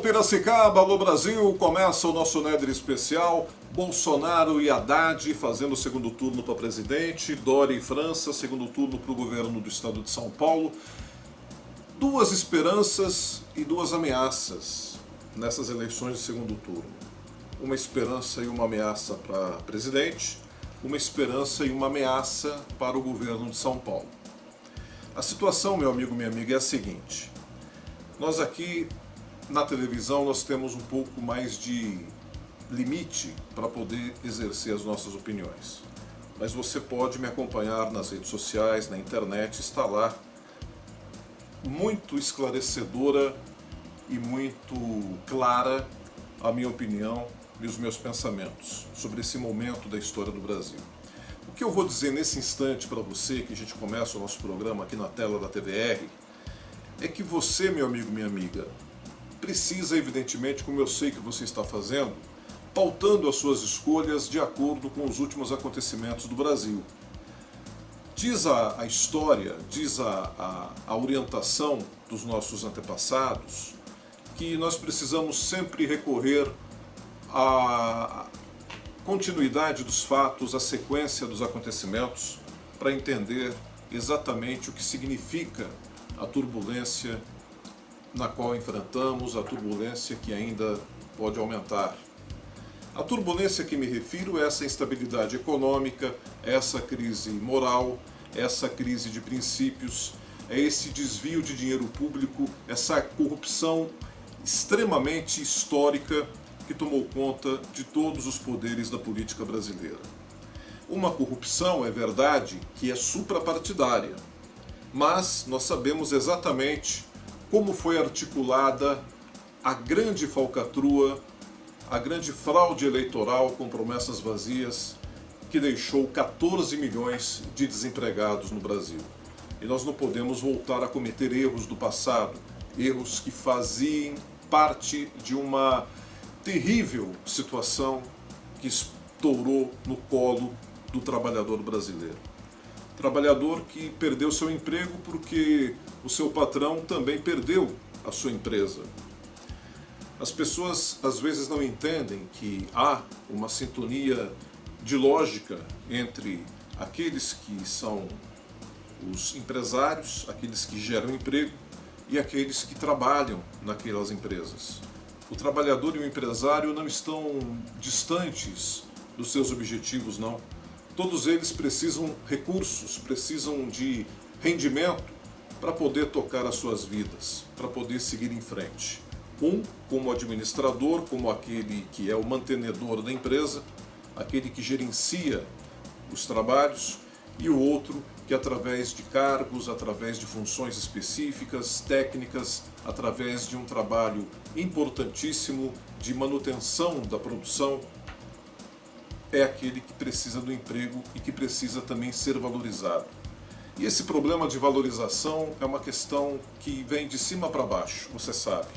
Piracicaba, alô Brasil, começa o nosso Néder especial. Bolsonaro e Haddad fazendo o segundo turno para presidente, Dória e França, segundo turno para o governo do estado de São Paulo. Duas esperanças e duas ameaças nessas eleições de segundo turno. Uma esperança e uma ameaça para presidente, uma esperança e uma ameaça para o governo de São Paulo. A situação, meu amigo, minha amiga, é a seguinte. Nós aqui na televisão nós temos um pouco mais de limite para poder exercer as nossas opiniões. Mas você pode me acompanhar nas redes sociais, na internet, está lá muito esclarecedora e muito clara a minha opinião e os meus pensamentos sobre esse momento da história do Brasil. O que eu vou dizer nesse instante para você, que a gente começa o nosso programa aqui na tela da TVR, é que você, meu amigo, minha amiga, precisa, evidentemente, como eu sei que você está fazendo, pautando as suas escolhas de acordo com os últimos acontecimentos do Brasil. Diz a história, diz a orientação dos nossos antepassados que nós precisamos sempre recorrer à continuidade dos fatos, à sequência dos acontecimentos, para entender exatamente o que significa a turbulência na qual enfrentamos, a turbulência que ainda pode aumentar. A turbulência que me refiro é essa instabilidade econômica, essa crise moral, essa crise de princípios, é esse desvio de dinheiro público, essa corrupção extremamente histórica que tomou conta de todos os poderes da política brasileira. Uma corrupção, é verdade, que é suprapartidária, mas nós sabemos exatamente como foi articulada a grande falcatrua, a grande fraude eleitoral com promessas vazias que deixou 14 milhões de desempregados no Brasil. E nós não podemos voltar a cometer erros do passado, erros que faziam parte de uma terrível situação que estourou no colo do trabalhador brasileiro. Trabalhador que perdeu seu emprego porque o seu patrão também perdeu a sua empresa. As pessoas às vezes não entendem que há uma sintonia de lógica entre aqueles que são os empresários, aqueles que geram emprego e aqueles que trabalham naquelas empresas. O trabalhador e o empresário não estão distantes dos seus objetivos, não. Todos eles precisam recursos, precisam de rendimento para poder tocar as suas vidas, para poder seguir em frente. Um como administrador, como aquele que é o mantenedor da empresa, aquele que gerencia os trabalhos, e o outro que através de cargos, através de funções específicas, técnicas, através de um trabalho importantíssimo de manutenção da produção, é aquele que precisa do emprego e que precisa também ser valorizado. E esse problema de valorização é uma questão que vem de cima para baixo, você sabe.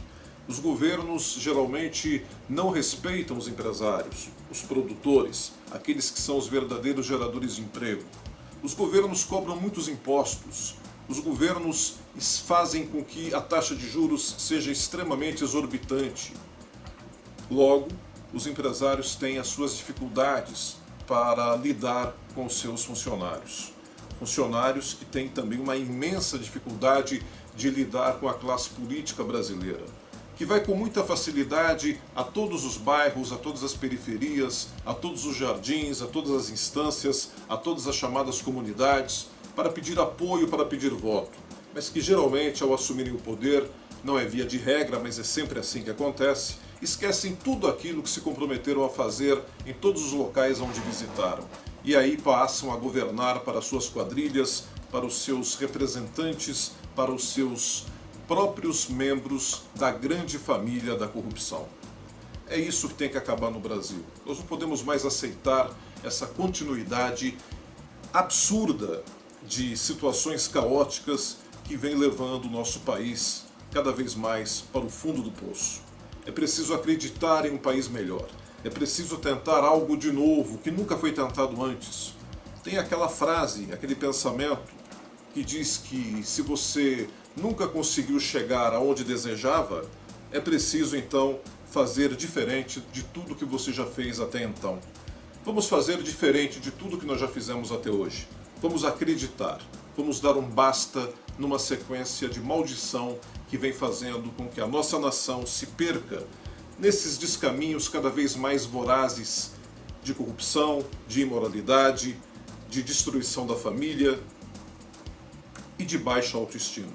Os governos geralmente não respeitam os empresários, os produtores, aqueles que são os verdadeiros geradores de emprego. Os governos cobram muitos impostos, os governos fazem com que a taxa de juros seja extremamente exorbitante. Logo, os empresários têm as suas dificuldades para lidar com os seus funcionários. Funcionários que têm também uma imensa dificuldade de lidar com a classe política brasileira, que vai com muita facilidade a todos os bairros, a todas as periferias, a todos os jardins, a todas as instâncias, a todas as chamadas comunidades, para pedir apoio, para pedir voto, mas que geralmente ao assumirem o poder, não é via de regra, mas é sempre assim que acontece, esquecem tudo aquilo que se comprometeram a fazer em todos os locais onde visitaram. E aí passam a governar para suas quadrilhas, para os seus representantes, para os seus próprios membros da grande família da corrupção. É isso que tem que acabar no Brasil. Nós não podemos mais aceitar essa continuidade absurda de situações caóticas que vem levando o nosso país cada vez mais para o fundo do poço. É preciso acreditar em um país melhor. É preciso tentar algo de novo, que nunca foi tentado antes. Tem aquela frase, aquele pensamento que diz que se você nunca conseguiu chegar aonde desejava, é preciso então fazer diferente de tudo que você já fez até então. Vamos fazer diferente de tudo que nós já fizemos até hoje. Vamos acreditar, vamos dar um basta numa sequência de maldição que vem fazendo com que a nossa nação se perca nesses descaminhos cada vez mais vorazes de corrupção, de imoralidade, de destruição da família e de baixa autoestima.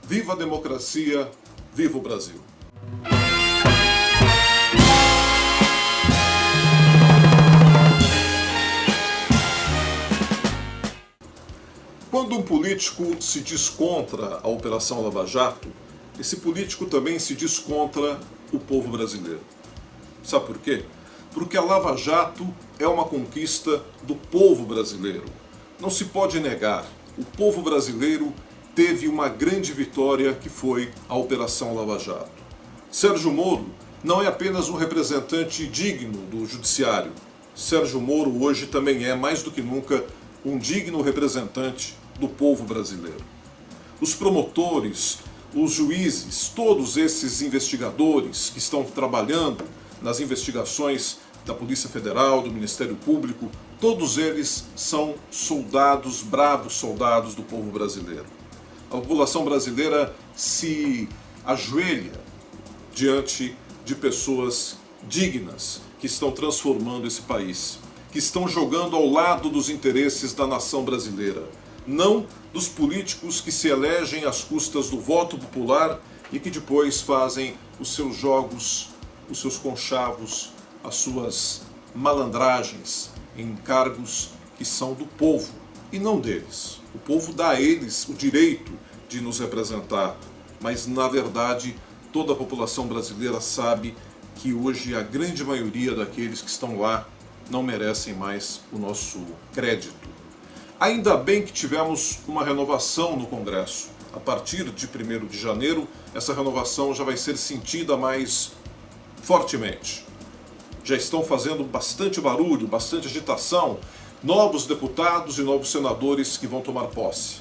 Viva a democracia, viva o Brasil! Quando um político se diz contra a Operação Lava Jato, esse político também se diz contra o povo brasileiro. Sabe por quê? Porque a Lava Jato é uma conquista do povo brasileiro. Não se pode negar, o povo brasileiro teve uma grande vitória que foi a Operação Lava Jato. Sérgio Moro não é apenas um representante digno do judiciário. Sérgio Moro hoje também é, mais do que nunca, um digno representante do povo brasileiro. Os promotores, os juízes, todos esses investigadores que estão trabalhando nas investigações da Polícia Federal, do Ministério Público, todos eles são soldados, bravos soldados do povo brasileiro. A população brasileira se ajoelha diante de pessoas dignas que estão transformando esse país, que estão jogando ao lado dos interesses da nação brasileira, não dos políticos que se elegem às custas do voto popular e que depois fazem os seus jogos, os seus conchavos, as suas malandragens em cargos que são do povo e não deles. O povo dá a eles o direito de nos representar, mas na verdade toda a população brasileira sabe que hoje a grande maioria daqueles que estão lá não merecem mais o nosso crédito. Ainda bem que tivemos uma renovação no Congresso. A partir de 1º de janeiro, essa renovação já vai ser sentida mais fortemente. Já estão fazendo bastante barulho, bastante agitação, novos deputados e novos senadores que vão tomar posse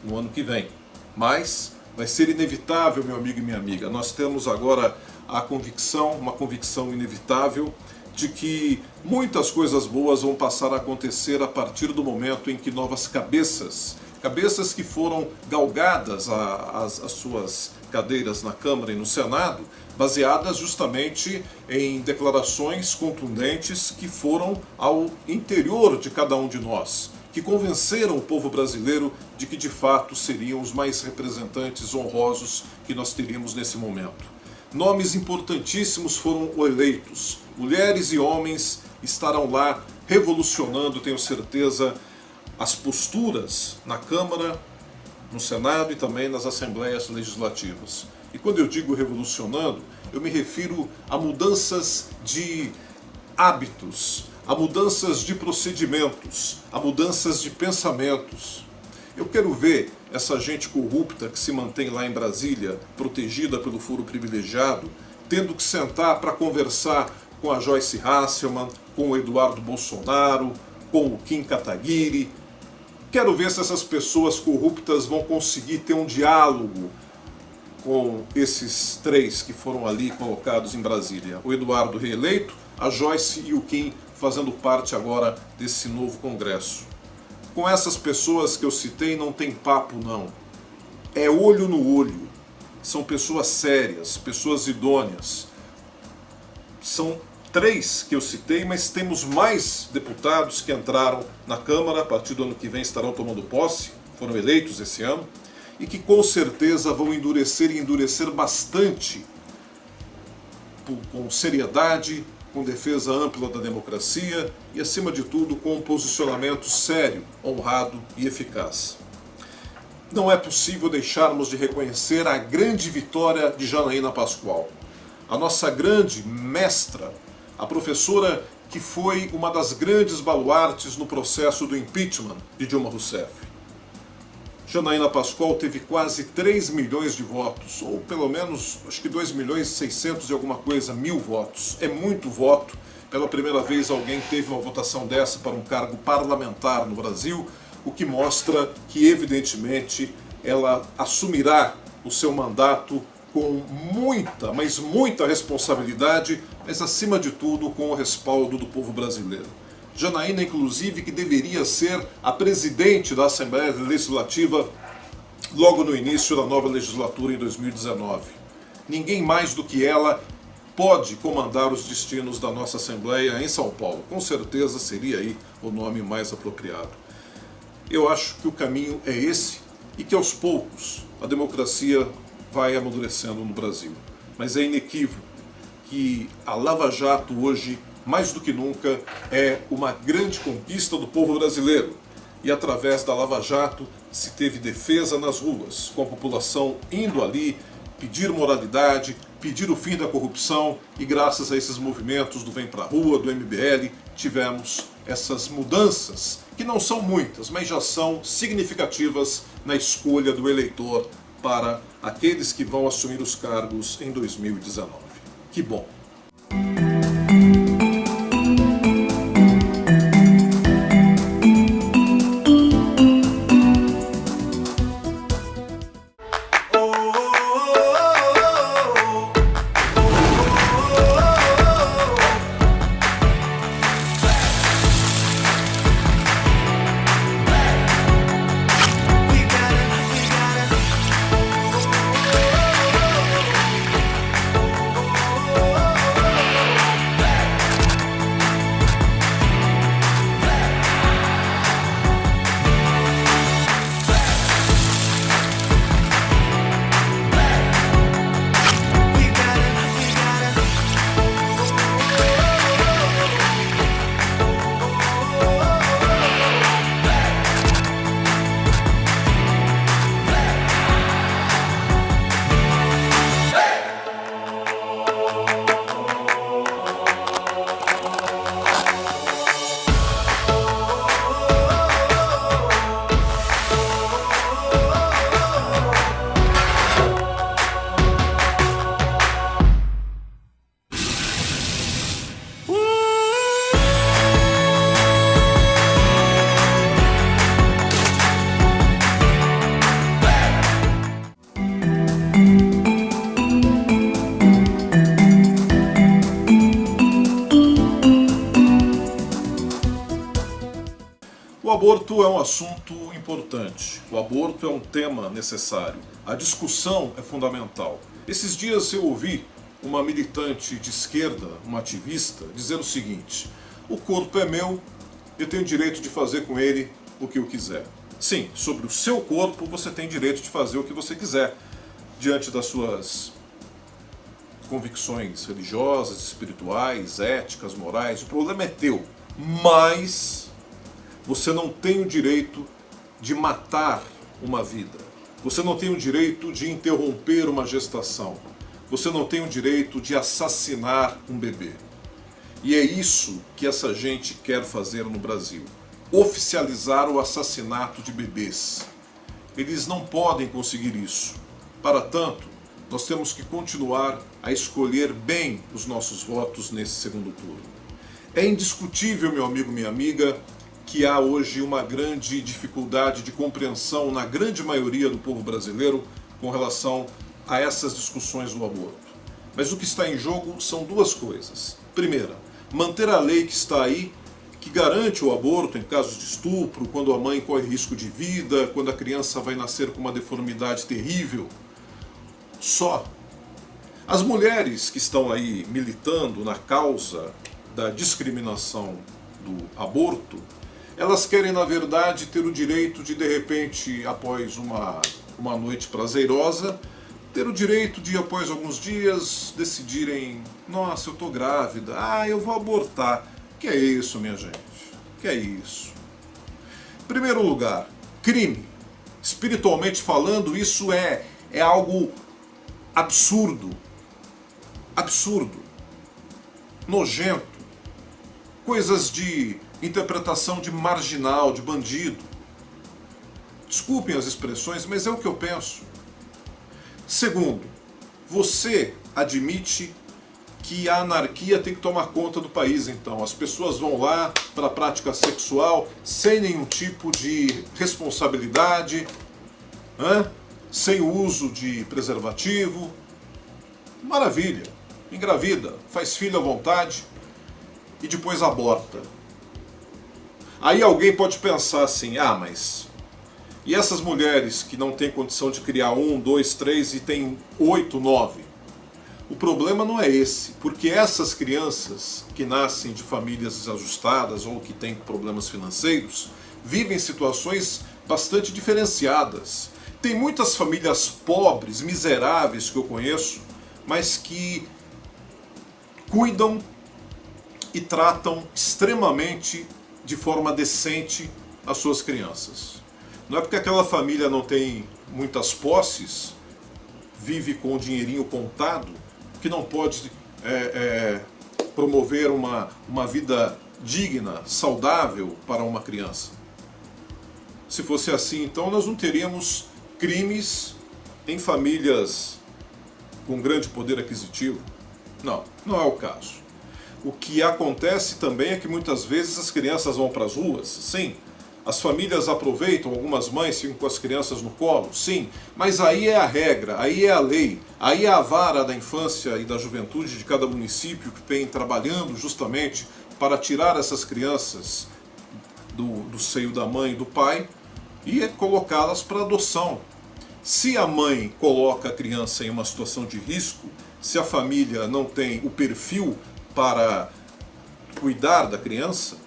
no ano que vem. Mas vai ser inevitável, meu amigo e minha amiga. Nós temos agora a convicção, uma convicção inevitável, de que muitas coisas boas vão passar a acontecer a partir do momento em que novas cabeças que foram galgadas às suas cadeiras na Câmara e no Senado, baseadas justamente em declarações contundentes que foram ao interior de cada um de nós, que convenceram o povo brasileiro de que de fato seriam os mais representantes honrosos que nós teríamos nesse momento. Nomes importantíssimos foram eleitos. Mulheres e homens estarão lá revolucionando, tenho certeza, as posturas na Câmara, no Senado e também nas Assembleias Legislativas. E quando eu digo revolucionando, eu me refiro a mudanças de hábitos, a mudanças de procedimentos, a mudanças de pensamentos. Eu quero ver essa gente corrupta que se mantém lá em Brasília, protegida pelo foro privilegiado, tendo que sentar para conversar com a Joyce Hasselmann, com o Eduardo Bolsonaro, com o Kim Kataguiri. Quero ver se essas pessoas corruptas vão conseguir ter um diálogo com esses três que foram ali colocados em Brasília. O Eduardo reeleito, a Joyce e o Kim fazendo parte agora desse novo Congresso. Com essas pessoas que eu citei não tem papo não. É olho no olho. São pessoas sérias, pessoas idôneas. São três que eu citei, mas temos mais deputados que entraram na Câmara, a partir do ano que vem estarão tomando posse, foram eleitos esse ano, e que com certeza vão endurecer e endurecer bastante, com seriedade, com defesa ampla da democracia e, acima de tudo, com um posicionamento sério, honrado e eficaz. Não é possível deixarmos de reconhecer a grande vitória de Janaína Pascoal, a nossa grande mestra, a professora que foi uma das grandes baluartes no processo do impeachment de Dilma Rousseff. Janaína Pascoal teve quase 3 milhões de votos, ou pelo menos, acho que 2 milhões e 600 e alguma coisa, mil votos. É muito voto. Pela primeira vez alguém teve uma votação dessa para um cargo parlamentar no Brasil, o que mostra que, evidentemente, ela assumirá o seu mandato com muita, mas muita responsabilidade, mas acima de tudo com o respaldo do povo brasileiro. Janaína, inclusive, que deveria ser a presidente da Assembleia Legislativa logo no início da nova legislatura em 2019. Ninguém mais do que ela pode comandar os destinos da nossa Assembleia em São Paulo. Com certeza seria aí o nome mais apropriado. Eu acho que o caminho é esse e que aos poucos a democracia vai amadurecendo no Brasil. Mas é inequívoco que a Lava Jato hoje, mais do que nunca, é uma grande conquista do povo brasileiro. E através da Lava Jato se teve defesa nas ruas, com a população indo ali pedir moralidade, pedir o fim da corrupção, e graças a esses movimentos do Vem Pra Rua, do MBL, tivemos essas mudanças, que não são muitas, mas já são significativas na escolha do eleitor para aqueles que vão assumir os cargos em 2019. Que bom! O aborto é um assunto importante, o aborto é um tema necessário, a discussão é fundamental. Esses dias eu ouvi uma militante de esquerda, uma ativista, dizer o seguinte: o corpo é meu, eu tenho direito de fazer com ele o que eu quiser. Sim, sobre o seu corpo você tem direito de fazer o que você quiser, diante das suas convicções religiosas, espirituais, éticas, morais. O problema é teu, mas você não tem o direito de matar uma vida. Você não tem o direito de interromper uma gestação. Você não tem o direito de assassinar um bebê. E é isso que essa gente quer fazer no Brasil. Oficializar o assassinato de bebês. Eles não podem conseguir isso. Para tanto, nós temos que continuar a escolher bem os nossos votos nesse segundo turno. É indiscutível, meu amigo, minha amiga, que há hoje uma grande dificuldade de compreensão na grande maioria do povo brasileiro com relação a essas discussões do aborto. Mas o que está em jogo são duas coisas. Primeira, manter a lei que está aí, que garante o aborto em casos de estupro, quando a mãe corre risco de vida, quando a criança vai nascer com uma deformidade terrível. Só. As mulheres que estão aí militando na causa da discriminação do aborto, elas querem, na verdade, ter o direito de repente, após uma noite prazerosa, ter o direito de, após alguns dias, decidirem: nossa, eu estou grávida, eu vou abortar. Que é isso, minha gente? Que é isso? Em primeiro lugar, crime. Espiritualmente falando, isso é algo absurdo. Absurdo. Nojento. Coisas de interpretação de marginal, de bandido. Desculpem as expressões, mas é o que eu penso. Segundo, você admite que a anarquia tem que tomar conta do país, então. As pessoas vão lá para a prática sexual sem nenhum tipo de responsabilidade, sem o uso de preservativo, Maravilha, engravida, faz filho à vontade e depois aborta. Aí alguém pode pensar assim, mas e essas mulheres que não têm condição de criar 1, 2, 3 e tem 8, 9? O problema não é esse, porque essas crianças que nascem de famílias desajustadas ou que têm problemas financeiros vivem situações bastante diferenciadas. Tem muitas famílias pobres, miseráveis que eu conheço, mas que cuidam e tratam extremamente de forma decente as suas crianças. Não é porque aquela família não tem muitas posses, vive com o dinheirinho contado, que não pode promover uma vida digna, saudável para uma criança. Se fosse assim, então nós não teríamos crimes em famílias com grande poder aquisitivo. Não, não é o caso. O que acontece também é que muitas vezes as crianças vão para as ruas, sim. As famílias aproveitam, algumas mães ficam com as crianças no colo, sim. Mas aí é a regra, aí é a lei, aí é a vara da infância e da juventude de cada município que vem trabalhando justamente para tirar essas crianças do seio da mãe e do pai e colocá-las para adoção. Se a mãe coloca a criança em uma situação de risco, se a família não tem o perfil para cuidar da criança,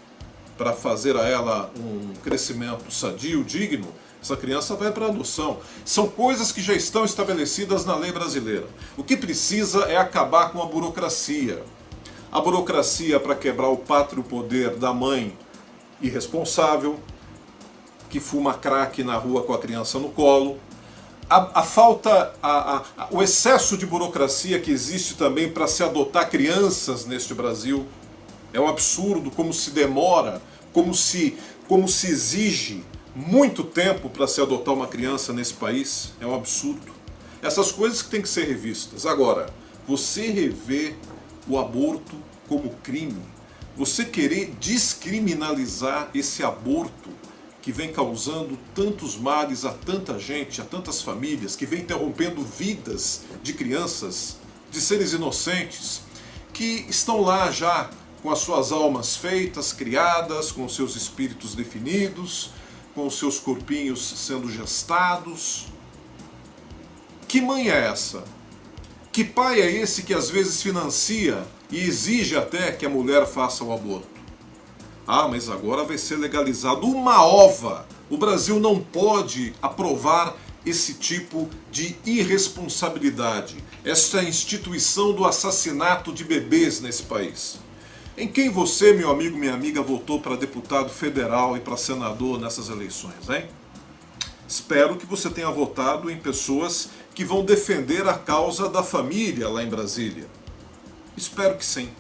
para fazer a ela um crescimento sadio, digno, essa criança vai para a adoção. São coisas que já estão estabelecidas na lei brasileira. O que precisa é acabar com a burocracia. A burocracia para quebrar o pátrio poder da mãe irresponsável, que fuma crack na rua com a criança no colo. O excesso de burocracia que existe também para se adotar crianças neste Brasil. É um absurdo como se demora, como se exige muito tempo para se adotar uma criança nesse país. É um absurdo. Essas coisas que têm que ser revistas. Agora, você rever o aborto como crime, você querer descriminalizar esse aborto que vem causando tantos males a tanta gente, a tantas famílias, que vem interrompendo vidas de crianças, de seres inocentes, que estão lá já com as suas almas feitas, criadas, com os seus espíritos definidos, com os seus corpinhos sendo gestados. Que mãe é essa? Que pai é esse que às vezes financia e exige até que a mulher faça o aborto? Mas agora vai ser legalizado uma ova. O Brasil não pode aprovar esse tipo de irresponsabilidade, esta instituição do assassinato de bebês nesse país. Em quem você, meu amigo, minha amiga, votou para deputado federal e para senador nessas eleições, hein? Espero que você tenha votado em pessoas que vão defender a causa da família lá em Brasília. Espero que sim,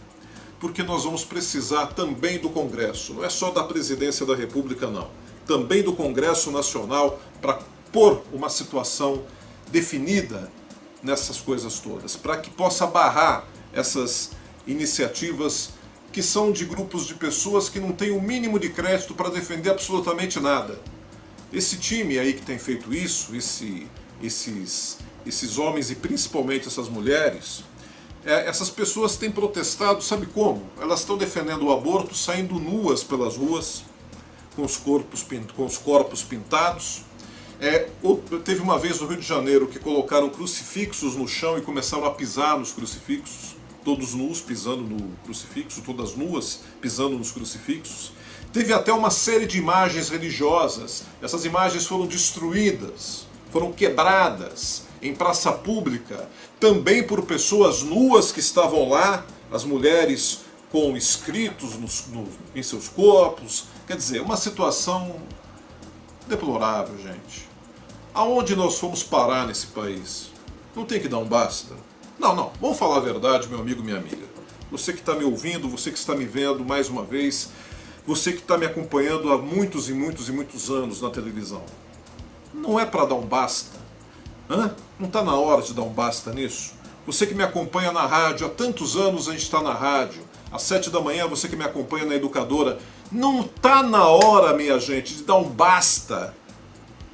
porque nós vamos precisar também do Congresso, não é só da Presidência da República, não. Também do Congresso Nacional para pôr uma situação definida nessas coisas todas, para que possa barrar essas iniciativas que são de grupos de pessoas que não têm o mínimo de crédito para defender absolutamente nada. Esse time aí que tem feito isso, esses homens e principalmente essas mulheres, essas pessoas têm protestado, sabe como? Elas estão defendendo o aborto saindo nuas pelas ruas, com os corpos pintados. Teve uma vez no Rio de Janeiro que colocaram crucifixos no chão e começaram a pisar nos crucifixos, todos nus pisando no crucifixo, todas nuas pisando nos crucifixos. Teve até uma série de imagens religiosas. Essas imagens foram destruídas, foram quebradas em praça pública, também por pessoas nuas que estavam lá, as mulheres com escritos em seus corpos. Quer dizer, uma situação deplorável, gente. Aonde nós fomos parar nesse país? Não tem que dar um basta? Não, vamos falar a verdade, meu amigo, minha amiga. Você que está me ouvindo, você que está me vendo mais uma vez, você que está me acompanhando há muitos e muitos e muitos anos na televisão. Não é para dar um basta? Não está na hora de dar um basta nisso? Você que me acompanha na rádio, há tantos anos a gente está na rádio, às 7 da manhã você que me acompanha na Educadora, não está na hora, minha gente, de dar um basta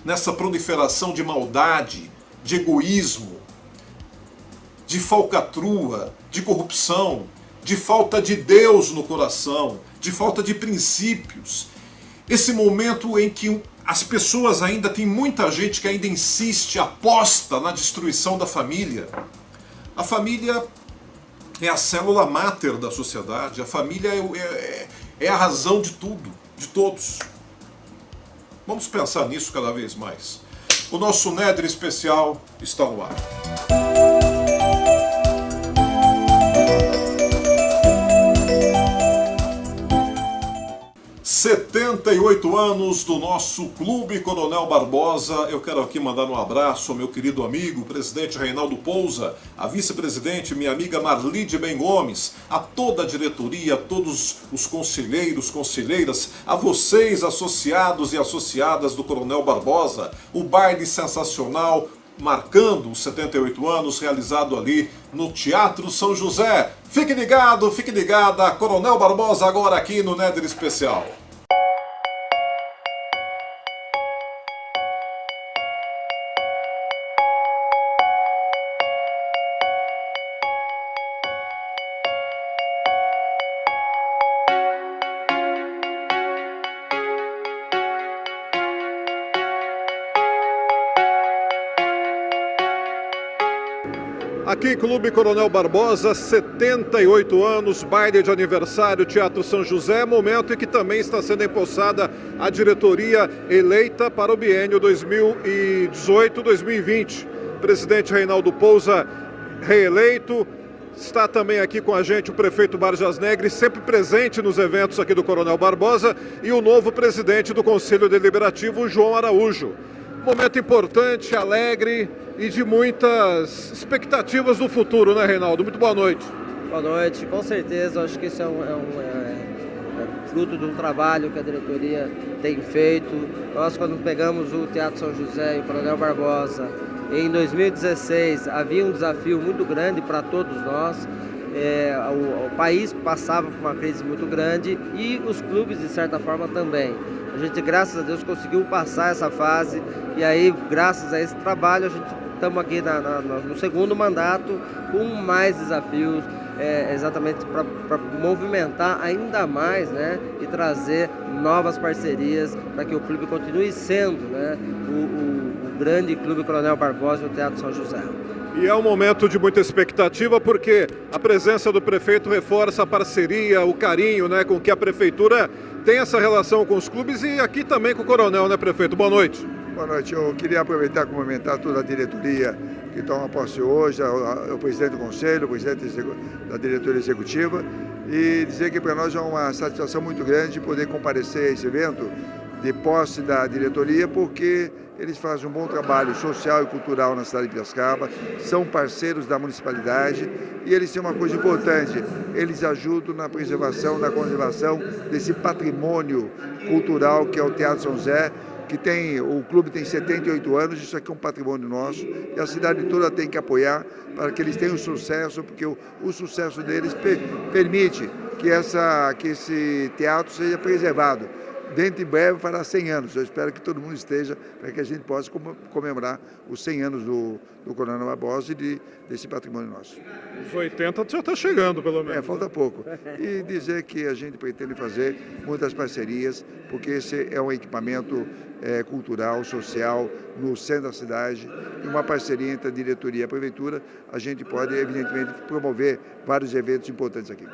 nessa proliferação de maldade, de egoísmo, de falcatrua, de corrupção, de falta de Deus no coração, de falta de princípios. Esse momento em que as pessoas ainda, tem muita gente que ainda insiste, aposta na destruição da família. A família é a célula máter da sociedade, a família é a razão de tudo, de todos. Vamos pensar nisso cada vez mais. O nosso Nedre especial está no ar. 78 anos do nosso Clube Coronel Barbosa. Eu quero aqui mandar um abraço ao meu querido amigo, o presidente Reinaldo Pousa, a vice-presidente, minha amiga Marlide Ben Gomes, a toda a diretoria, a todos os conselheiros, conselheiras, a vocês, associados e associadas do Coronel Barbosa, o baile sensacional, marcando os 78 anos, realizado ali no Teatro São José. Fique ligado, fique ligada, Coronel Barbosa agora aqui no Nedre Especial. Aqui, Clube Coronel Barbosa, 78 anos, baile de aniversário, Teatro São José, momento em que também está sendo empossada a diretoria eleita para o biênio 2018-2020. Presidente Reinaldo Pousa, reeleito. Está também aqui com a gente o prefeito Vargas Negri, sempre presente nos eventos aqui do Coronel Barbosa, e o novo presidente do Conselho Deliberativo, João Araújo. Momento importante, alegre e de muitas expectativas do futuro, né, Reinaldo? Muito boa noite. Boa noite, com certeza. Acho que isso é fruto de um trabalho que a diretoria tem feito. Nós, quando pegamos o Teatro São José e o Coronel Barbosa, em 2016, havia um desafio muito grande para todos nós. O país passava por uma crise muito grande e os clubes, de certa forma, também. A gente, graças a Deus, conseguiu passar essa fase e aí, graças a esse trabalho, a gente estamos aqui no segundo mandato com mais desafios, exatamente para movimentar ainda mais, né, e trazer novas parcerias para que o clube continue sendo, né, o grande Clube Coronel Barbosa e o Teatro São José. E é um momento de muita expectativa porque a presença do prefeito reforça a parceria, o carinho, né, com que a prefeitura tem essa relação com os clubes e aqui também com o coronel, né, prefeito? Boa noite. Boa noite. Eu queria aproveitar e cumprimentar toda a diretoria que toma posse hoje, o presidente do conselho, o presidente da diretoria executiva, e dizer que para nós é uma satisfação muito grande poder comparecer a esse evento de posse da diretoria, porque eles fazem um bom trabalho social e cultural na cidade de Piracicaba, são parceiros da municipalidade e eles têm uma coisa importante, eles ajudam na preservação, na conservação desse patrimônio cultural que é o Teatro São José, o clube tem 78 anos, isso aqui é um patrimônio nosso e a cidade toda tem que apoiar para que eles tenham sucesso, porque o sucesso deles permite que esse teatro seja preservado. Dentro em breve fará 100 anos, eu espero que todo mundo esteja para que a gente possa comemorar os 100 anos do Coronel Barbosa e desse patrimônio nosso. Os 80 já está chegando, pelo menos. Falta pouco. E dizer que a gente pretende fazer muitas parcerias, porque esse é um equipamento cultural, social, no centro da cidade, e uma parceria entre a diretoria e a prefeitura, a gente pode, evidentemente, promover vários eventos importantes aqui.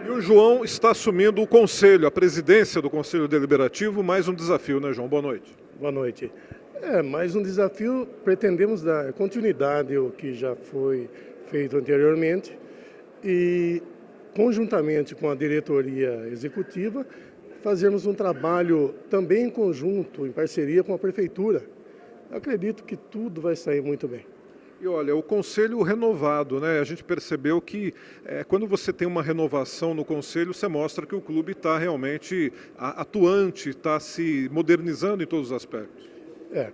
E o João está assumindo o conselho, a presidência do Conselho Deliberativo, mais um desafio, né, João? Boa noite. Boa noite. Mais um desafio, pretendemos dar continuidade ao que já foi feito anteriormente e, conjuntamente com a diretoria executiva, fazermos um trabalho também em conjunto, em parceria com a prefeitura. Eu acredito que tudo vai sair muito bem. E olha, o conselho renovado, né? A gente percebeu que quando você tem uma renovação no conselho, você mostra que o clube está realmente atuante, está se modernizando em todos os aspectos.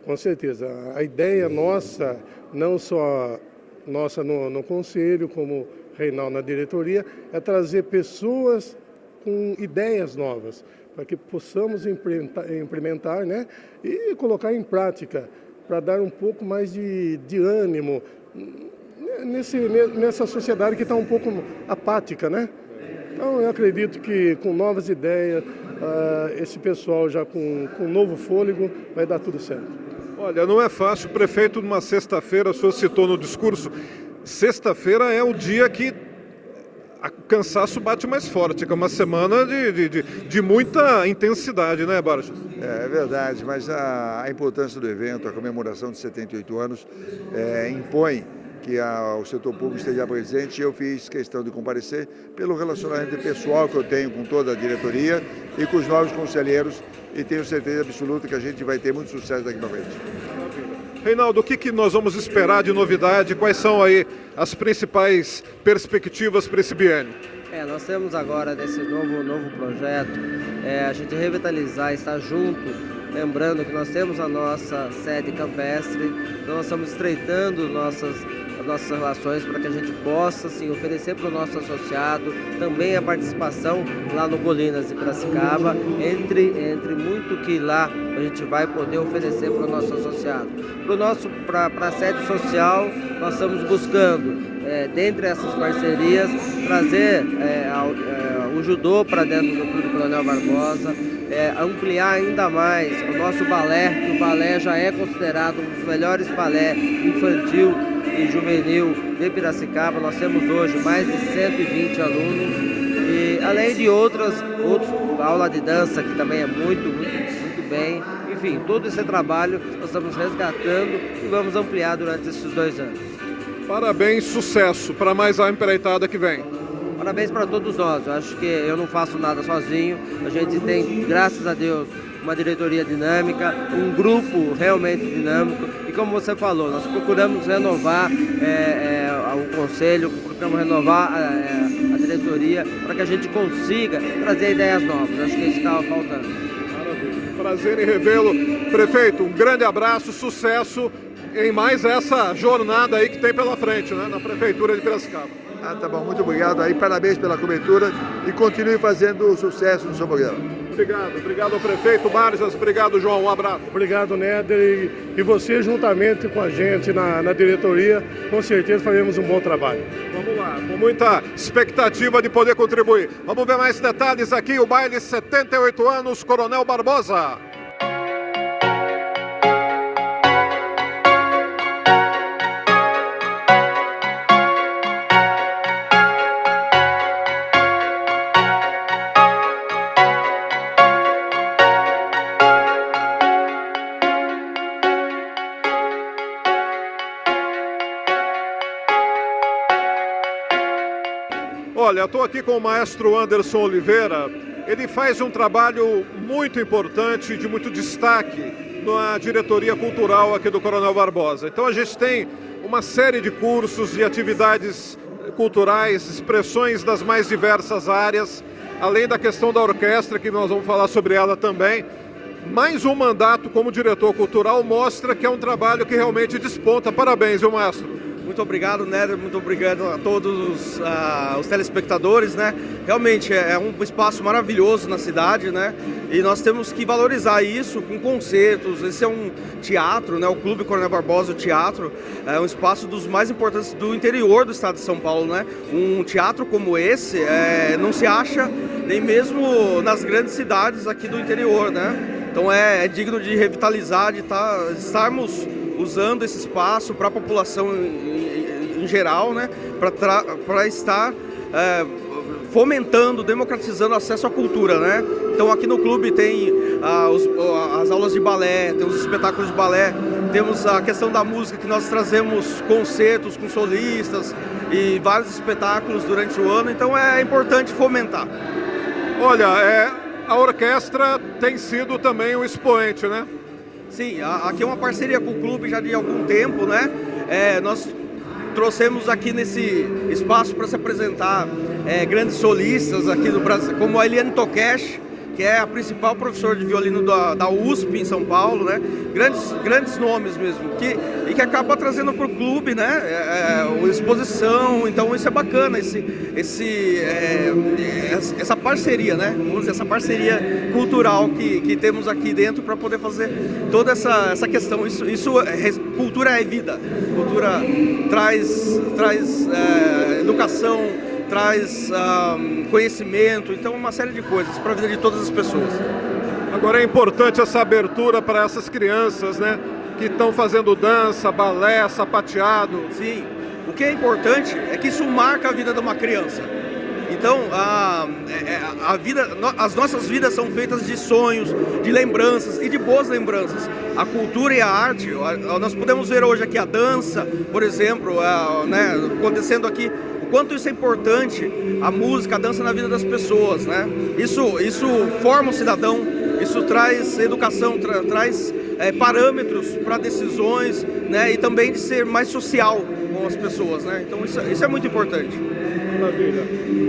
Com certeza. A ideia nossa, não só nossa no conselho, como Reinaldo na diretoria, é trazer pessoas com ideias novas, para que possamos implementar, né, e colocar em prática, para dar um pouco mais de ânimo, nessa sociedade que está um pouco apática, né? Então eu acredito que com novas ideias, esse pessoal já com novo fôlego, vai dar tudo certo. Olha, não é fácil, prefeito, numa sexta-feira, o senhor citou no discurso, sexta-feira é o dia que o cansaço bate mais forte, que é uma semana de muita intensidade, né, Borges? É verdade, mas a importância do evento, a comemoração de 78 anos, impõe que o setor público esteja presente, e eu fiz questão de comparecer pelo relacionamento pessoal que eu tenho com toda a diretoria e com os novos conselheiros, e tenho certeza absoluta que a gente vai ter muito sucesso daqui para frente. Reinaldo, o que nós vamos esperar de novidade? Quais são aí as principais perspectivas para esse biênio? Nós temos agora nesse novo projeto, a gente revitalizar, estar junto, lembrando que nós temos a nossa sede campestre, então nós estamos estreitando nossas relações para que a gente possa assim, oferecer para o nosso associado também a participação lá no Colinas de Piracicaba, entre muito que lá a gente vai poder oferecer para o nosso associado. Para a sede social, nós estamos buscando, dentre essas parcerias, trazer o judô para dentro do Clube Coronel Barbosa, ampliar ainda mais o nosso balé, que o balé já é considerado um dos melhores balé infantil e juvenil de Piracicaba. Nós temos hoje mais de 120 alunos, e além de outros aula de dança, que também é muito bem. Enfim, todo esse trabalho nós estamos resgatando e vamos ampliar durante esses 2 anos. Parabéns, sucesso para mais a empreitada que vem. Parabéns para todos nós. Eu acho que eu não faço nada sozinho. A gente tem, graças a Deus, uma diretoria dinâmica, um grupo realmente dinâmico. E como você falou, nós procuramos renovar o conselho, procuramos renovar a diretoria para que a gente consiga trazer ideias novas. Acho que isso estava faltando. Maravilha. Prazer em revê-lo. Prefeito, um grande abraço, sucesso em mais essa jornada aí que tem pela frente, né, na Prefeitura de Piracicaba. Tá bom, muito obrigado aí, parabéns pela cobertura e continue fazendo sucesso no seu programa. Obrigado ao prefeito Marjas, obrigado, João, um abraço. Obrigado, Néder, e você juntamente com a gente na diretoria, com certeza faremos um bom trabalho. Vamos lá, com muita expectativa de poder contribuir. Vamos ver mais detalhes aqui, o baile 78 anos, Coronel Barbosa. Olha, estou aqui com o maestro Anderson Oliveira. Ele faz um trabalho muito importante, de muito destaque na diretoria cultural aqui do Coronel Barbosa. Então a gente tem uma série de cursos e atividades culturais, expressões das mais diversas áreas, além da questão da orquestra, que nós vamos falar sobre ela também. Mais um mandato como diretor cultural mostra que é um trabalho que realmente desponta. Parabéns, viu, maestro? Muito obrigado, Néder, muito obrigado a todos os telespectadores, né? Realmente é um espaço maravilhoso na cidade, né? E nós temos que valorizar isso com concertos. Esse é um teatro, né? O Clube Coronel Barbosa, o teatro, é um espaço dos mais importantes do interior do estado de São Paulo, né? Um teatro como esse não se acha nem mesmo nas grandes cidades aqui do interior, né? Então é digno de revitalizar, de estarmos usando esse espaço para a população em geral, né? Para estar fomentando, democratizando o acesso à cultura, né? Então aqui no clube tem as aulas de balé, tem os espetáculos de balé, temos a questão da música, que nós trazemos concertos com solistas e vários espetáculos durante o ano, então é importante fomentar. Olha, a orquestra tem sido também um expoente, né? Sim, aqui é uma parceria com o clube já de algum tempo, né? Nós trouxemos aqui nesse espaço para se apresentar grandes solistas aqui no Brasil, como a Eliane Tokesh, que é a principal professora de violino da USP em São Paulo, né? Grandes nomes mesmo, e que acaba trazendo para o clube, né? Exposição, então isso é bacana, essa parceria, né? Vamos dizer, essa parceria cultural que temos aqui dentro para poder fazer toda essa questão. Cultura é vida, cultura traz educação, traz conhecimento, então uma série de coisas para a vida de todas as pessoas. Agora é importante essa abertura para essas crianças, né, que estão fazendo dança, balé, sapateado. Sim, o que é importante é que isso marca a vida de uma criança. Então, as nossas vidas são feitas de sonhos, de lembranças e de boas lembranças. A cultura e a arte, nós podemos ver hoje aqui a dança, por exemplo, né, acontecendo aqui, o quanto isso é importante, a música, a dança na vida das pessoas, né? Isso forma o cidadão, isso traz educação, traz parâmetros para decisões, né? E também de ser mais social com as pessoas, né? Então isso é muito importante. Maravilha.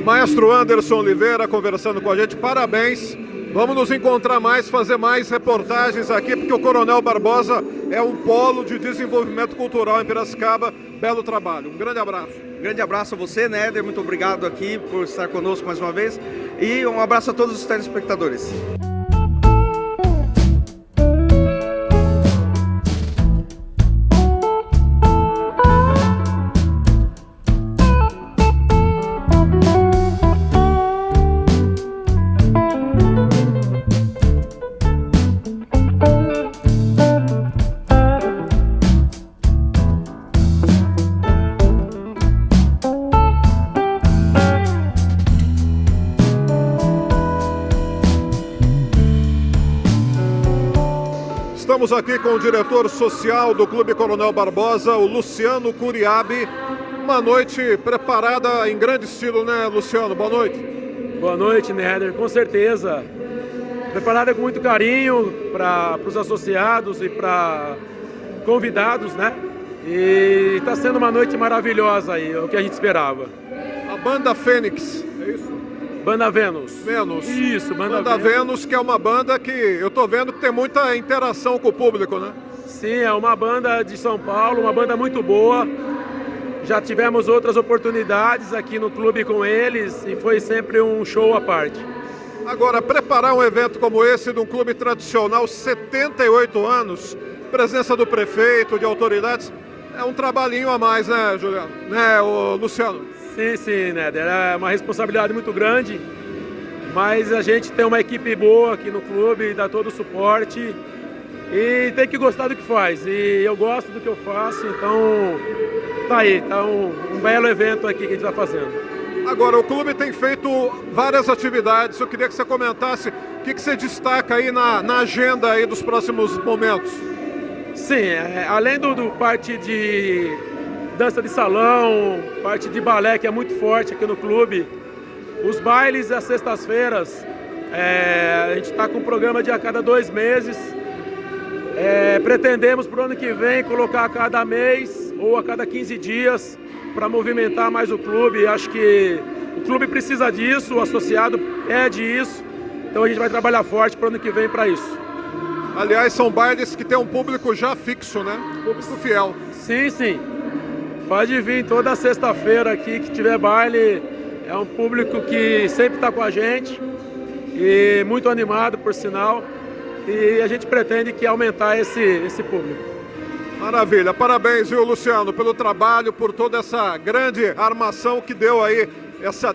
Maestro Anderson Oliveira conversando com a gente, parabéns. Vamos nos encontrar mais, fazer mais reportagens aqui, porque o Coronel Barbosa é um polo de desenvolvimento cultural em Piracicaba. Belo trabalho. Um grande abraço. Um grande abraço a você, Néder. Muito obrigado aqui por estar conosco mais uma vez. E um abraço a todos os telespectadores. Estamos aqui com o diretor social do Clube Coronel Barbosa, o Luciano Curiabe. Uma noite preparada em grande estilo, né, Luciano? Boa noite. Boa noite, Néder. Com certeza. Preparada com muito carinho para os associados e para convidados, né? E está sendo uma noite maravilhosa aí, é o que a gente esperava. A Banda Fênix, é isso? Banda Vênus. Vênus. Isso, Banda Vênus, que é uma banda que eu tô vendo que tem muita interação com o público, né? Sim, é uma banda de São Paulo, uma banda muito boa. Já tivemos outras oportunidades aqui no clube com eles e foi sempre um show à parte. Agora, preparar um evento como esse de um clube tradicional, 78 anos, presença do prefeito, de autoridades, é um trabalhinho a mais, né, Juliano? Né, Luciano? Sim, Néder. É uma responsabilidade muito grande, mas a gente tem uma equipe boa aqui no clube, dá todo o suporte e tem que gostar do que faz. E eu gosto do que eu faço, então tá aí, tá um belo evento aqui que a gente está fazendo. Agora, o clube tem feito várias atividades, eu queria que você comentasse o que você destaca aí na agenda aí dos próximos momentos. Sim, além do parte de dança de salão, parte de balé que é muito forte aqui no clube, os bailes às sextas-feiras, a gente está com um programa de a cada 2 meses, pretendemos para o ano que vem colocar a cada mês ou a cada 15 dias para movimentar mais o clube. Acho que o clube precisa disso, o associado pede isso, então a gente vai trabalhar forte para o ano que vem para isso. Aliás, são bailes que tem um público já fixo, né? Público fiel. Sim. Pode vir toda sexta-feira aqui que tiver baile, é um público que sempre está com a gente e muito animado, por sinal, e a gente pretende que aumentar esse público. Maravilha, parabéns, viu, Luciano, pelo trabalho, por toda essa grande armação que deu aí,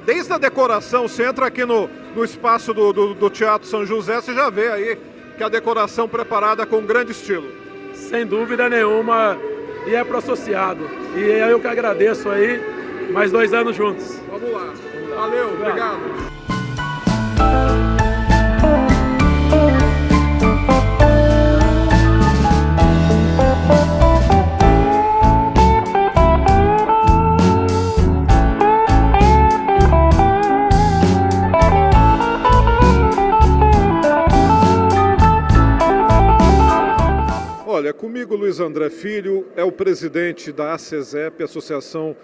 desde a decoração. Você entra aqui no espaço do Teatro São José, você já vê aí que a decoração preparada com grande estilo. Sem dúvida nenhuma. E é para o associado. E eu que agradeço aí, mais 2 anos juntos. Vamos lá. Valeu, obrigado. Olha, comigo Luiz André Filho, é o presidente da ACESEP, Associação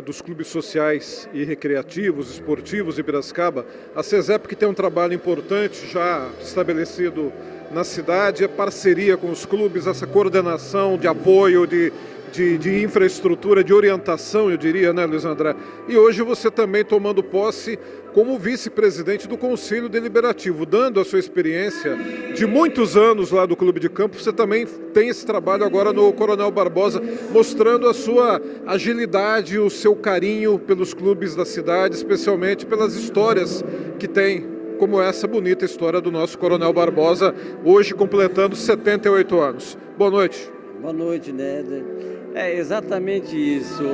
dos clubes sociais e recreativos, esportivos de Piracicaba. A CESEP, que tem um trabalho importante já estabelecido na cidade, a parceria com os clubes, essa coordenação de apoio, de infraestrutura, de orientação, eu diria, né, Luiz André? E hoje você também tomando posse como vice-presidente do Conselho Deliberativo, dando a sua experiência de muitos anos lá do Clube de Campo. Você também tem esse trabalho agora no Coronel Barbosa, mostrando a sua agilidade, o seu carinho pelos clubes da cidade, especialmente pelas histórias que tem, como essa bonita história do nosso Coronel Barbosa, hoje completando 78 anos. Boa noite. Boa noite, Néder. É exatamente isso.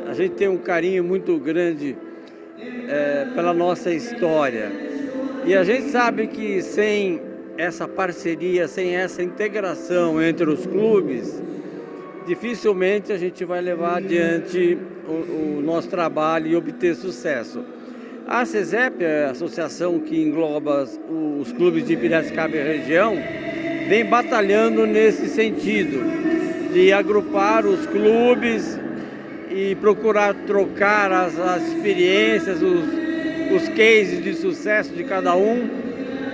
A gente tem um carinho muito grande pela nossa história. E a gente sabe que sem essa parceria, sem essa integração entre os clubes, dificilmente a gente vai levar adiante o nosso trabalho e obter sucesso. A CESEP, a associação que engloba os clubes de Piracicaba e região, vem batalhando nesse sentido, de agrupar os clubes e procurar trocar as experiências, os cases de sucesso de cada um,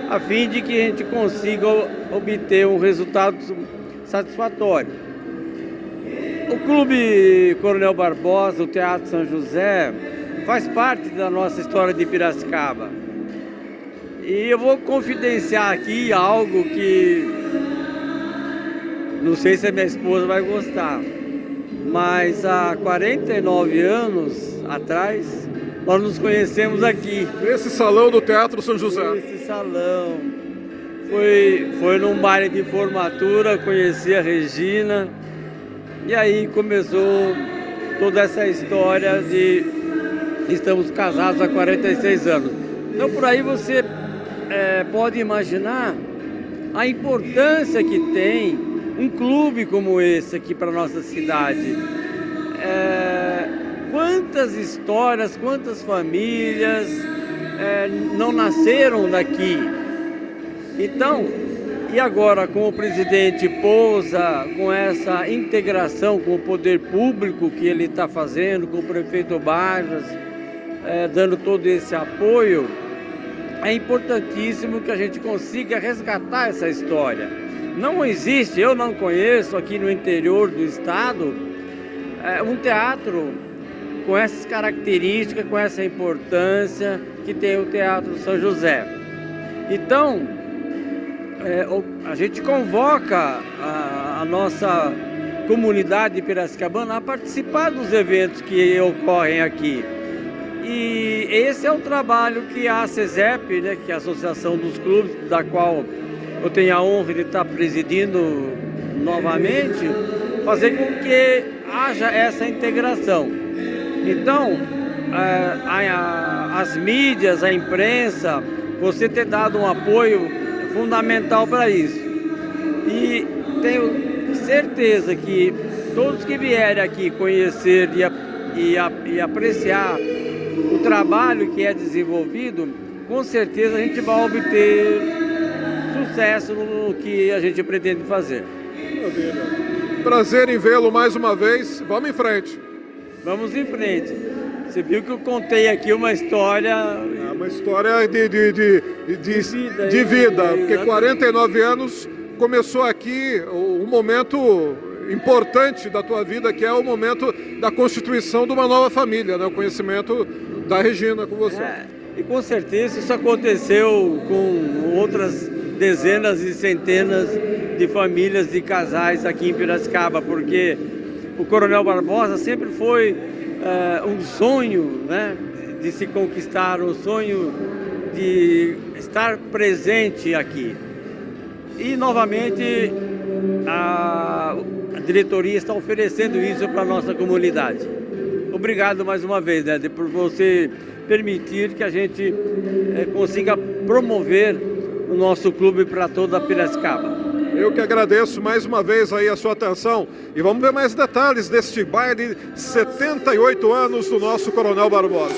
a fim de que a gente consiga obter um resultado satisfatório. O Clube Coronel Barbosa, o Teatro São José, faz parte da nossa história de Piracicaba. E eu vou confidenciar aqui algo que não sei se a minha esposa vai gostar, mas há 49 anos atrás nós nos conhecemos aqui. Nesse salão do Teatro São José. Nesse salão. Foi num baile de formatura, conheci a Regina e aí começou toda essa história de estamos casados há 46 anos. Então por aí você pode imaginar a importância que tem um clube como esse aqui para a nossa cidade. Quantas histórias, quantas famílias não nasceram daqui. Então, e agora com o presidente Pousa, com essa integração com o poder público que ele está fazendo, com o prefeito Barjas, dando todo esse apoio, é importantíssimo que a gente consiga resgatar essa história. Não existe, eu não conheço aqui no interior do estado, um teatro com essas características, com essa importância que tem o Teatro São José. Então, a gente convoca a nossa comunidade piracicabana a participar dos eventos que ocorrem aqui. E esse é o trabalho que a CESEP, né, que é a Associação dos Clubes, da qual eu tenho a honra de estar presidindo novamente, fazer com que haja essa integração. Então, as mídias, a imprensa, você ter dado um apoio fundamental para isso. E tenho certeza que todos que vierem aqui conhecer e apreciar o trabalho que é desenvolvido, com certeza a gente vai obter sucesso no que a gente pretende fazer. Prazer em vê-lo mais uma vez. Vamos em frente. Vamos em frente. Você viu que eu contei aqui uma história... uma história de vida, porque 49 anos começou aqui um momento importante da tua vida, que é o momento da constituição de uma nova família, né? O conhecimento da Regina com você. E com certeza isso aconteceu com outras dezenas e centenas de famílias, de casais aqui em Piracicaba, porque o Coronel Barbosa sempre foi um sonho, né, de se conquistar, um sonho de estar presente aqui. E novamente a diretoria está oferecendo isso para a nossa comunidade. Obrigado mais uma vez, né, por você permitir que a gente consiga promover o nosso clube para toda a Piracicaba. Eu que agradeço mais uma vez aí a sua atenção e vamos ver mais detalhes deste baile 78 anos do nosso Coronel Barbosa.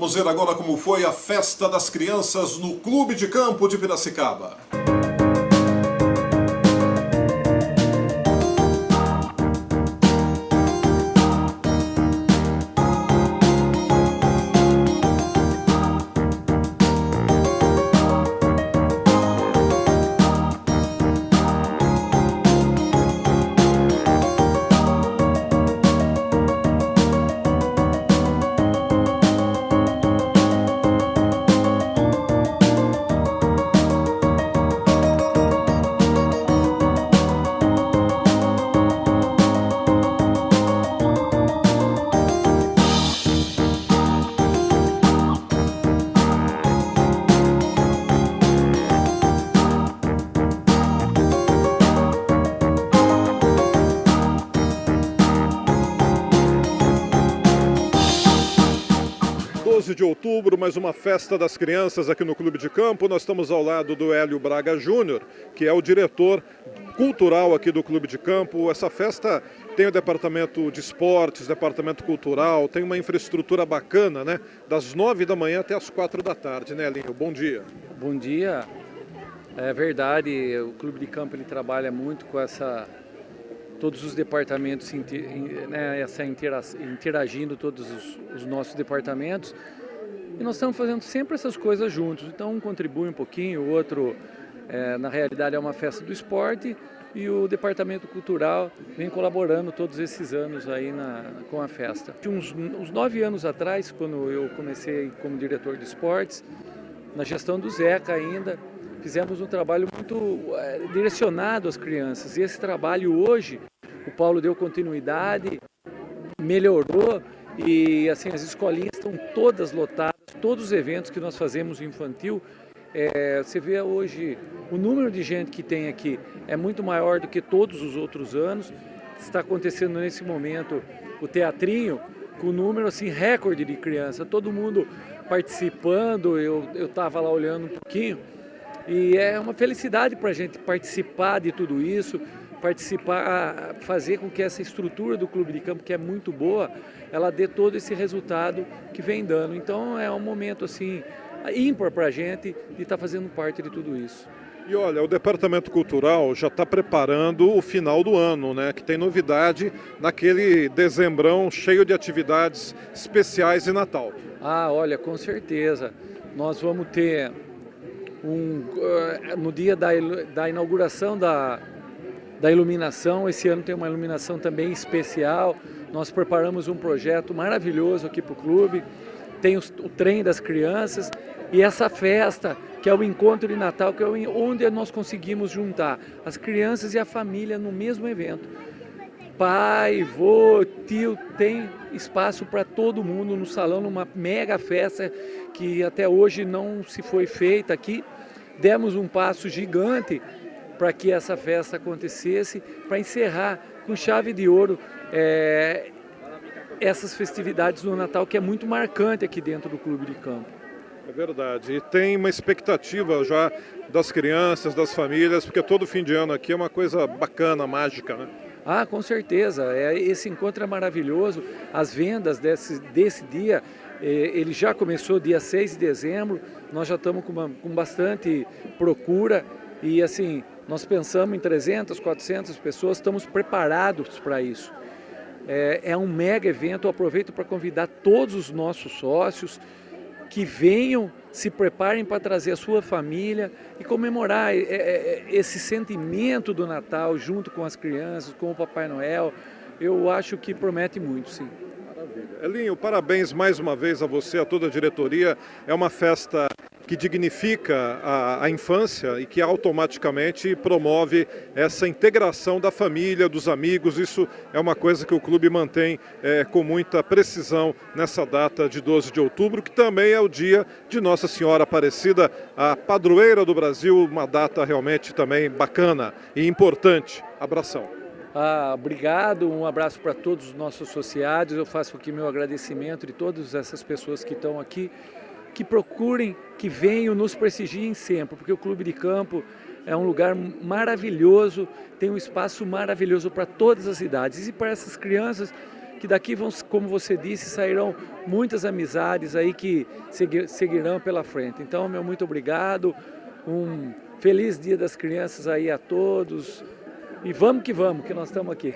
Vamos ver agora como foi a festa das crianças no Clube de Campo de Piracicaba. De outubro, mais uma festa das crianças aqui no Clube de Campo. Nós estamos ao lado do Hélio Braga Júnior, que é o diretor cultural aqui do Clube de Campo. Essa festa tem o departamento de esportes, departamento cultural, tem uma infraestrutura bacana, né? Das 9 da manhã até as 4 da tarde, né, Elinho? Bom dia. Bom dia. É verdade, o Clube de Campo ele trabalha muito com todos os departamentos, né, interagindo todos os nossos departamentos. E nós estamos fazendo sempre essas coisas juntos. Então um contribui um pouquinho, o outro, na realidade, é uma festa do esporte e o departamento cultural vem colaborando todos esses anos aí com a festa. Uns 9 anos atrás, quando eu comecei como diretor de esportes, na gestão do Zeca ainda, fizemos um trabalho muito direcionado às crianças. E esse trabalho hoje, o Paulo deu continuidade, melhorou e assim as escolinhas estão todas lotadas, todos os eventos que nós fazemos infantil, você vê hoje o número de gente que tem aqui é muito maior do que todos os outros anos. Está acontecendo nesse momento o teatrinho com número assim recorde de criança, todo mundo participando. Eu estava lá olhando um pouquinho e é uma felicidade para a gente participar de tudo isso, participar, fazer com que essa estrutura do Clube de Campo, que é muito boa, ela dê todo esse resultado que vem dando. Então é um momento assim ímpar para a gente de estar fazendo parte de tudo isso. E olha, o Departamento Cultural já está preparando o final do ano, né? Que tem novidade naquele dezembrão cheio de atividades especiais de Natal. Ah, olha, com certeza. Nós vamos ter no dia da inauguração da iluminação, esse ano tem uma iluminação também especial. Nós preparamos um projeto maravilhoso aqui para o clube, tem o trem das crianças e essa festa, que é o encontro de Natal, que é onde nós conseguimos juntar as crianças e a família no mesmo evento. Pai, vô, tio, tem espaço para todo mundo no salão, numa mega festa que até hoje não se foi feita aqui. Demos um passo gigante para que essa festa acontecesse, para encerrar com chave de ouro essas festividades do Natal, que é muito marcante aqui dentro do Clube de Campo. É verdade, e tem uma expectativa já das crianças, das famílias, porque todo fim de ano aqui é uma coisa bacana, mágica, né? Ah, com certeza, esse encontro é maravilhoso, as vendas desse dia, ele já começou dia 6 de dezembro, nós já estamos com bastante procura e assim, nós pensamos em 300, 400 pessoas, estamos preparados para isso. É um mega evento, eu aproveito para convidar todos os nossos sócios que venham, se preparem para trazer a sua família e comemorar esse sentimento do Natal junto com as crianças, com o Papai Noel. Eu acho que promete muito, sim. Maravilha. Elinho, parabéns mais uma vez a você, a toda a diretoria. É uma festa que dignifica a infância e que automaticamente promove essa integração da família, dos amigos. Isso é uma coisa que o clube mantém com muita precisão nessa data de 12 de outubro, que também é o dia de Nossa Senhora Aparecida, a padroeira do Brasil, uma data realmente também bacana e importante. Abração. Obrigado, um abraço para todos os nossos associados. Eu faço aqui meu agradecimento de todas essas pessoas que estão aqui, que procurem, que venham, nos prestigiem sempre, porque o Clube de Campo é um lugar maravilhoso, tem um espaço maravilhoso para todas as idades e para essas crianças que daqui vão, como você disse, sairão muitas amizades aí que seguirão pela frente. Então, meu muito obrigado, um feliz Dia das Crianças aí a todos e vamos, que nós estamos aqui.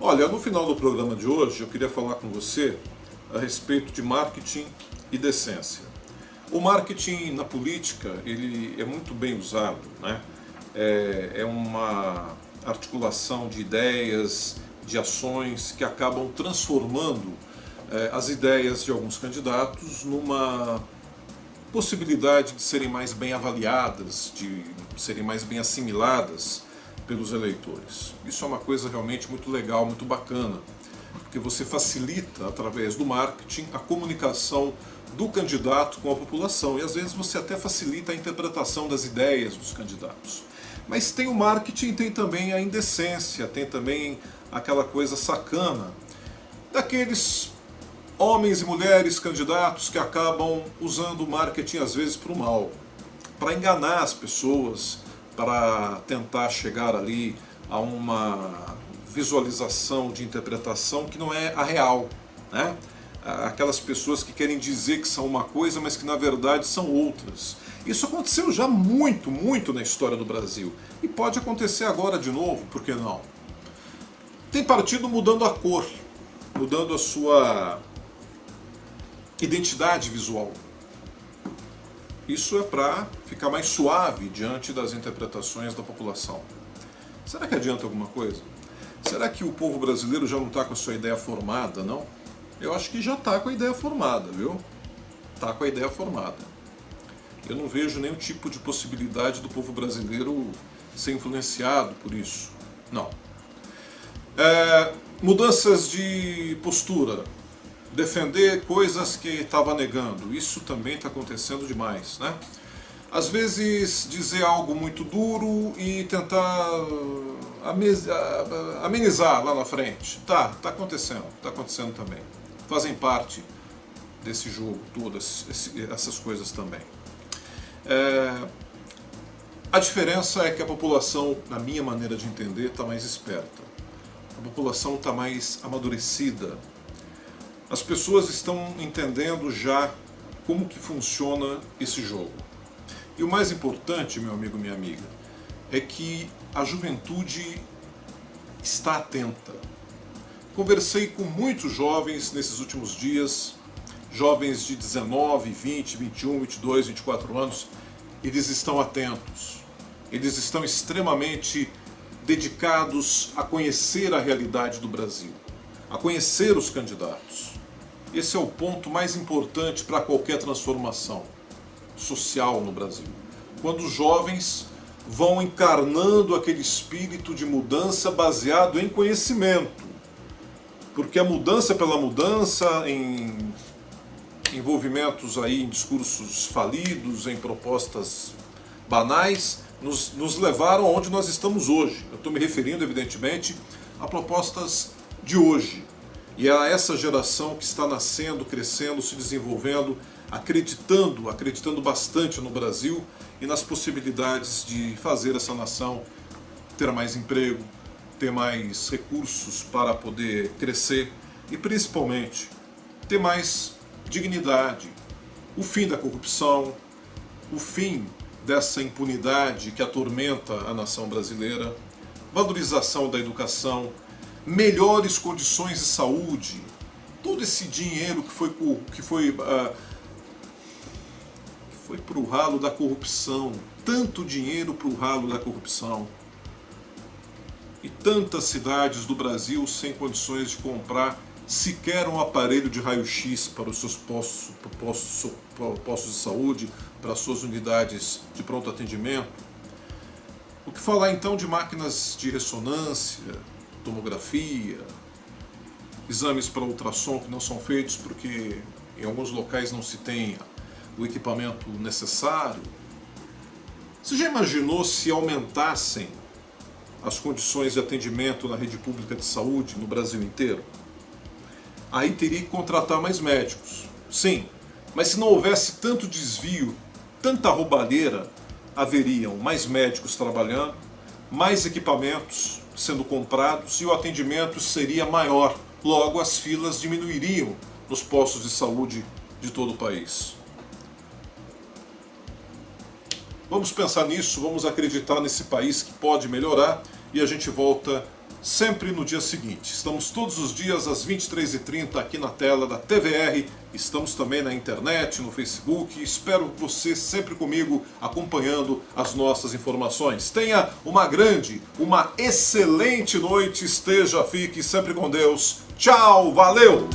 Olha, no final do programa de hoje eu queria falar com você a respeito de marketing e decência. O marketing na política, ele é muito bem usado, né? É uma articulação de ideias, de ações que acabam transformando as ideias de alguns candidatos numa possibilidade de serem mais bem avaliadas, de serem mais bem assimiladas pelos eleitores. Isso é uma coisa realmente muito legal, muito bacana, porque você facilita, através do marketing, a comunicação do candidato com a população e às vezes você até facilita a interpretação das ideias dos candidatos. Mas tem o marketing, tem também a indecência, tem também aquela coisa sacana daqueles homens e mulheres candidatos que acabam usando o marketing às vezes para o mal, para enganar as pessoas, para tentar chegar ali a uma visualização de interpretação que não é a real, né? Aquelas pessoas que querem dizer que são uma coisa, mas que na verdade são outras. Isso aconteceu já muito na história do Brasil. E pode acontecer agora de novo, por que não? Tem partido mudando a cor, mudando a sua identidade visual. Isso é para ficar mais suave diante das interpretações da população. Será que adianta alguma coisa? Será que o povo brasileiro já não está com a sua ideia formada, não? Eu acho que já está com a ideia formada, viu? Está com a ideia formada. Eu não vejo nenhum tipo de possibilidade do povo brasileiro ser influenciado por isso. Não. Mudanças de postura. Defender coisas que estava negando. Isso também está acontecendo demais, né? Às vezes dizer algo muito duro e tentar amenizar lá na frente. Tá acontecendo também. Fazem parte desse jogo, todas essas coisas também. A diferença é que a população, na minha maneira de entender, está mais esperta. A população está mais amadurecida. As pessoas estão entendendo já como que funciona esse jogo. E o mais importante, meu amigo, minha amiga, é que a juventude está atenta. Conversei com muitos jovens nesses últimos dias, jovens de 19, 20, 21, 22, 24 anos, eles estão atentos. Eles estão extremamente dedicados a conhecer a realidade do Brasil, a conhecer os candidatos. Esse é o ponto mais importante para qualquer transformação social no Brasil. Quando os jovens vão encarnando aquele espírito de mudança baseado em conhecimento. Porque a mudança pela mudança, em envolvimentos aí em discursos falidos, em propostas banais, nos levaram aonde nós estamos hoje. Eu estou me referindo, evidentemente, a propostas de hoje. E a essa geração que está nascendo, crescendo, se desenvolvendo, acreditando bastante no Brasil e nas possibilidades de fazer essa nação ter mais emprego, ter mais recursos para poder crescer e, principalmente, ter mais dignidade. O fim da corrupção, o fim dessa impunidade que atormenta a nação brasileira, valorização da educação, melhores condições de saúde, todo esse dinheiro que foi para o ralo da corrupção, tanto dinheiro para o ralo da corrupção, e tantas cidades do Brasil sem condições de comprar sequer um aparelho de raio-x para os seus postos de saúde, para as suas unidades de pronto atendimento. O que falar então de máquinas de ressonância, tomografia, exames para ultrassom que não são feitos porque em alguns locais não se tem o equipamento necessário. Você já imaginou se aumentassem as condições de atendimento na rede pública de saúde no Brasil inteiro? Aí teria que contratar mais médicos. Sim, mas se não houvesse tanto desvio, tanta roubalheira, haveriam mais médicos trabalhando, mais equipamentos sendo comprados e o atendimento seria maior. Logo, as filas diminuiriam nos postos de saúde de todo o país. Vamos pensar nisso, vamos acreditar nesse país que pode melhorar e a gente volta sempre no dia seguinte. Estamos todos os dias às 23h30 aqui na tela da TVR, estamos também na internet, no Facebook. Espero você sempre comigo acompanhando as nossas informações. Tenha uma excelente noite, fique sempre com Deus. Tchau, valeu!